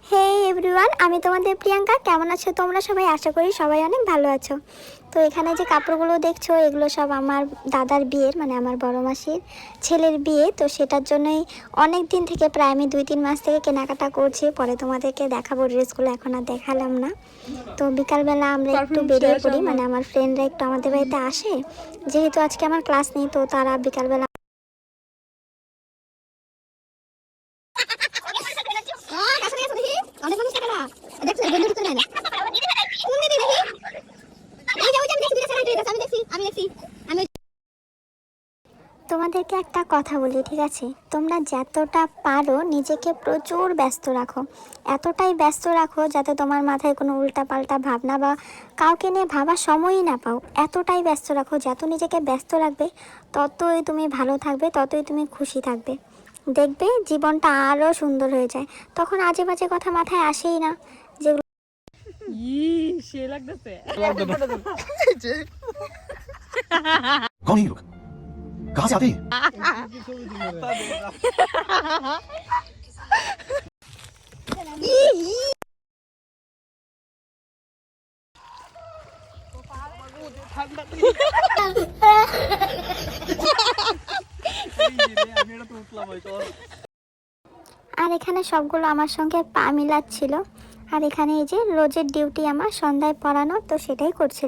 হে everyone, আমি তোমাদের প্রিয়াঙ্কা। কেমন আছো তোমরা সবাই? আশা করি সবাই অনেক ভালো আছো। তো এখানে যে কাপড়গুলো দেখছো এগুলো সব আমার দাদার বিয়ের, মানে আমার বড় মাসির ছেলের বিয়ে। তো সেটার জন্যই অনেক দিন থেকে, প্রায় আমি 2-3 মাস থেকে কেনাকাটা করছি। পরে তোমাদেরকে দেখাবো ড্রেসগুলো, এখন আর দেখালাম না। তো বিকালবেলা আমরা একটু বেরিয়ে পড়ি, মানে আমার ফ্রেন্ডরা একটু আমাদের বাড়িতে আসে, যেহেতু আজকে আমার ক্লাস নেই। তো তারা বিকালবেলা তোমাদেরকে একটা কথা বলি, ঠিক আছে? তোমরা যতটা পারো নিজেকে প্রচুর ব্যস্ত রাখো, এতটাই ব্যস্ত রাখো যাতে তোমার মাথায় কোনো উল্টাপাল্টা ভাবনা বা কাউকে নিয়ে ভাবার সময়ই না পাও। এতটাই ব্যস্ত রাখো, যত নিজেকে ব্যস্ত রাখবে ততই তুমি ভালো থাকবে, ততই তুমি খুশি থাকবে। দেখবে জীবনটা আরও সুন্দর হয়ে যায়। তখন আজে বাজে কথা মাথায় আসেই না, যেগুলো সে লাগতেছে। कौन है ये लोग? कहाँ से आते हैं? আর এখানে সবগুলো আমার সঙ্গে পা মিলাচ্ছিল। আর এখানে এই যে রোজের ডিউটি আমার সন্ধ্যায় পড়ানো, তো সেটাই করছিলাম।